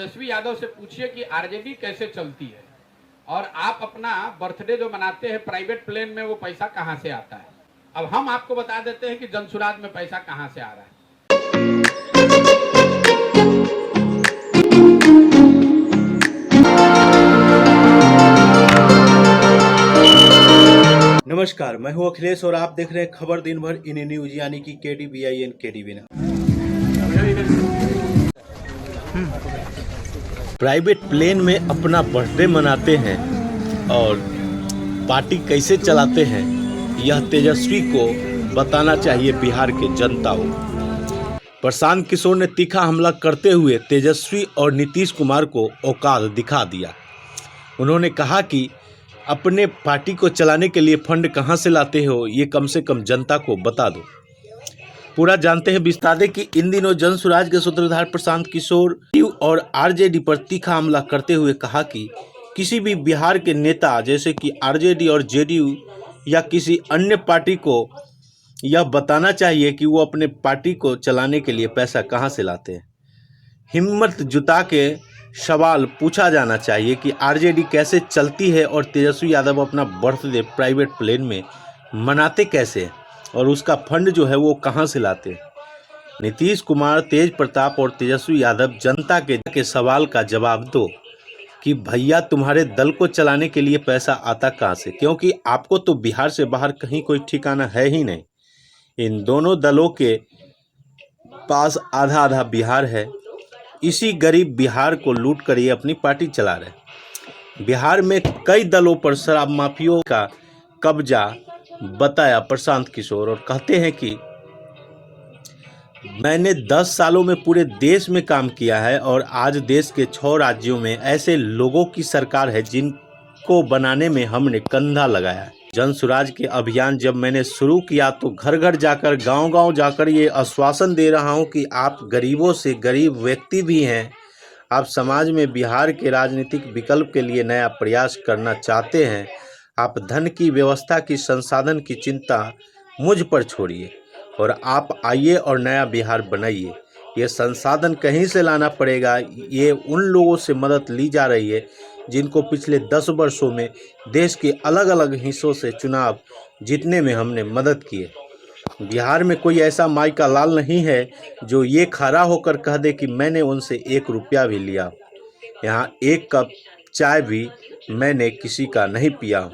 तेजस्वी यादव से पूछिए कि आरजेडी कैसे चलती है, और आप अपना बर्थडे जो मनाते हैं प्राइवेट प्लेन में, वो पैसा कहां से आता है। अब हम आपको बता देते हैं कि जनसुराज में पैसा कहां से आ रहा है। नमस्कार, मैं हूं अखिलेश और आप देख रहे हैं खबर दिन भर इन न्यूज यानी कि KDVIN KDV। प्राइवेट प्लेन में अपना बर्थडे मनाते हैं और पार्टी कैसे चलाते हैं, यह तेजस्वी को बताना चाहिए बिहार के जनता को। प्रशांत किशोर ने तीखा हमला करते हुए तेजस्वी और नीतीश कुमार को औकात दिखा दिया। उन्होंने कहा कि अपने पार्टी को चलाने के लिए फंड कहां से लाते हो, ये कम से कम जनता को बता दो। पूरा जानते हैं विस्तार दें कि इन दिनों जनसुराज के सूत्रधार प्रशांत किशोर और आरजेडी पर तीखा हमला करते हुए कहा कि किसी भी बिहार के नेता जैसे कि आरजेडी और जेडीयू या किसी अन्य पार्टी को यह बताना चाहिए कि वो अपने पार्टी को चलाने के लिए पैसा कहां से लाते हैं। हिम्मत जुटा के सवाल पूछा जाना चाहिए कि आरजेडी कैसे चलती है और तेजस्वी यादव अपना बर्थडे प्राइवेट प्लेन में मनाते कैसे हैं और उसका फंड जो है वो कहां से लाते हैं। नीतीश कुमार, तेज प्रताप और तेजस्वी यादव जनता के सवाल का जवाब दो कि भैया तुम्हारे दल को चलाने के लिए पैसा आता कहां से, क्योंकि आपको तो बिहार से बाहर कहीं कोई ठिकाना है ही नहीं। इन दोनों दलों के पास आधा आधा बिहार है। इसी गरीब बिहार को लूट कर ये अपनी पार्टी चला रहे। बिहार में कई दलों पर शराब माफियों का कब्जा बताया प्रशांत किशोर और कहते हैं कि मैंने 10 सालों में पूरे देश में काम किया है और आज देश के 6 राज्यों में ऐसे लोगों की सरकार है जिनको बनाने में हमने कंधा लगाया है। जनसुराज के अभियान जब मैंने शुरू किया तो घर घर जाकर, गांव-गांव जाकर ये आश्वासन दे रहा हूं कि आप गरीबों से गरीब व्यक्ति भी हैं, आप समाज में बिहार के राजनीतिक विकल्प के लिए नया प्रयास करना चाहते हैं, आप धन की व्यवस्था की, संसाधन की चिंता मुझ पर छोड़िए और आप आइए और नया बिहार बनाइए। ये संसाधन कहीं से लाना पड़ेगा, ये उन लोगों से मदद ली जा रही है जिनको पिछले 10 वर्षों में देश के अलग अलग हिस्सों से चुनाव जीतने में हमने मदद की है। बिहार में कोई ऐसा माई का लाल नहीं है जो ये खड़ा होकर कह दे कि मैंने उनसे 1 रुपया भी लिया। यहाँ 1 कप चाय भी मैंने किसी का नहीं पिया।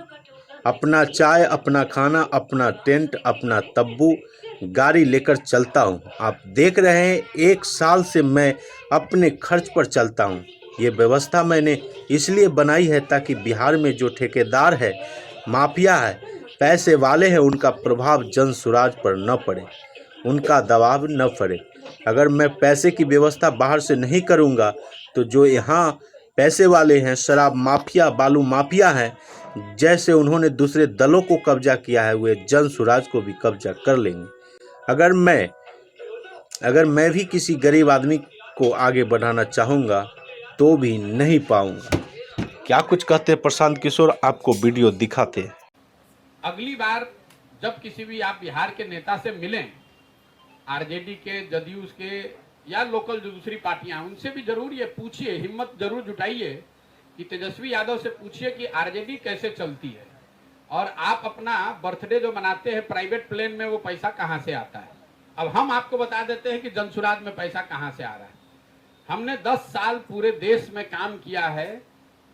अपना चाय, अपना खाना, अपना टेंट, अपना तब्बू, गाड़ी लेकर चलता हूँ। आप देख रहे हैं 1 साल से मैं अपने खर्च पर चलता हूँ। ये व्यवस्था मैंने इसलिए बनाई है ताकि बिहार में जो ठेकेदार है, माफिया है, पैसे वाले हैं, उनका प्रभाव जनसुराज पर न पड़े, उनका दबाव न पड़े। अगर मैं पैसे की व्यवस्था बाहर से नहीं करूँगा तो जो यहाँ पैसे वाले हैं, शराब माफिया, बालू माफिया हैं, जैसे उन्होंने दूसरे दलों को कब्जा किया है, वे जनसुराज को भी कब्जा कर लेंगे। अगर मैं भी किसी गरीब आदमी को आगे बढ़ाना चाहूँगा तो भी नहीं पाऊंगा। क्या कुछ कहते हैं प्रशांत किशोर, आपको वीडियो दिखाते हैं। अगली बार जब किसी भी आप बिहार के नेता से मिलें, आरजेडी के, जदयू के या लोकल जो दूसरी पार्टियां, उनसे भी जरूर ये पूछिए, हिम्मत जरूर जुटाइए कि तेजस्वी यादव से पूछिए कि आरजेडी कैसे चलती है और आप अपना बर्थडे जो मनाते हैं प्राइवेट प्लेन में, वो पैसा कहां से आता है। अब हम आपको बता देते हैं कि जनसुराज में पैसा कहां से आ रहा है। हमने 10 साल पूरे देश में काम किया है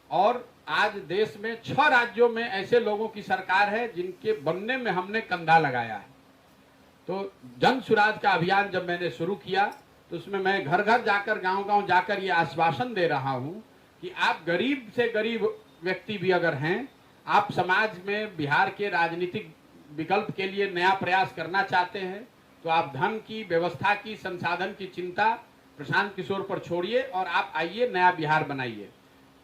और आज देश में 6 राज्यों में ऐसे लोगों की सरकार है जिनके बनने में हमने कंधा लगाया है। तो जनसुराज का अभियान जब मैंने शुरू किया तो उसमें मैं घर घर जाकर, गांव-गांव जाकर ये आश्वासन दे रहा हूं कि आप गरीब से गरीब व्यक्ति भी अगर हैं, आप समाज में बिहार के राजनीतिक विकल्प के लिए नया प्रयास करना चाहते हैं, तो आप धन की व्यवस्था की, संसाधन की चिंता प्रशांत किशोर पर छोड़िए और आप आइए, नया बिहार बनाइए।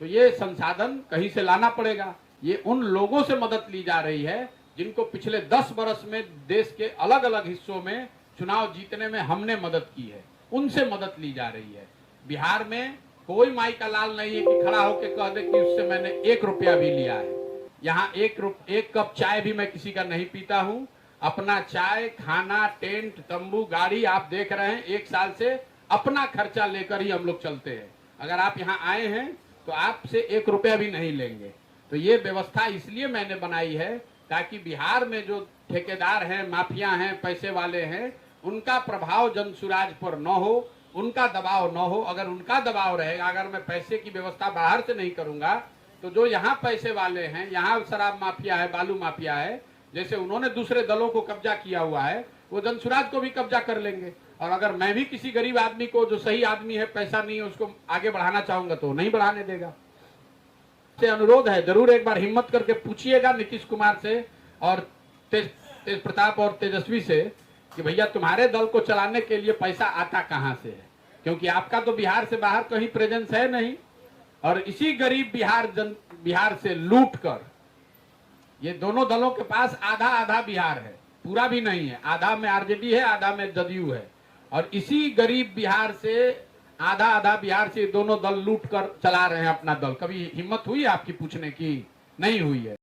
तो ये संसाधन कहीं से लाना पड़ेगा। ये उन लोगों से मदद ली जा रही है जिनको पिछले 10 वर्ष में देश के अलग अलग हिस्सों में चुनाव जीतने में हमने मदद की है, उनसे मदद ली जा रही है। बिहार में कोई माई का लाल नहीं है कि खड़ा होकर कह दे कि उससे मैंने 1 रुपया भी लिया है। यहाँ 1 कप चाय भी मैं किसी का नहीं पीता हूँ। अपना चाय, खाना, टेंट, तंबू, गाड़ी, आप देख रहे हैं 1 साल से अपना खर्चा लेकर ही हम लोग चलते हैं। अगर आप यहाँ आए हैं तो आपसे 1 रुपया भी नहीं लेंगे। तो ये व्यवस्था इसलिए मैंने बनाई है ताकि बिहार में जो ठेकेदार हैं, माफिया हैं, पैसे वाले हैं, उनका प्रभाव जनसुराज पर न हो, उनका दबाव न हो। अगर उनका दबाव रहेगा, अगर मैं पैसे की व्यवस्था बाहर से नहीं करूंगा, तो जो यहाँ पैसे वाले हैं, यहाँ शराब माफिया है, बालू माफिया है, जैसे उन्होंने दूसरे दलों को कब्जा किया हुआ है, वो जनसुराज को भी कब्जा कर लेंगे। और अगर मैं भी किसी गरीब आदमी को, जो सही आदमी है, पैसा नहीं है, उसको आगे बढ़ाना चाहूंगा तो नहीं बढ़ाने देगा। से अनुरोध है, जरूर एक बार हिम्मत करके पूछिएगा नीतीश कुमार से और तेज प्रताप और तेजस्वी से कि भैया तुम्हारे दल को चलाने के लिए पैसा आता कहां से है, क्योंकि आपका तो बिहार से बाहर कहीं प्रेजेंस है नहीं। और इसी गरीब बिहार से लूट कर, ये दोनों दलों के पास आधा आधा बिहार है, पूरा भी नहीं है, आधा में आरजेडी है, आधा में जदयू है। और इसी गरीब बिहार से आधा आधा बिहार से दोनों दल लूट कर चला रहे हैं अपना दल। कभी हिम्मत हुई आपकी पूछने की? नहीं हुई है।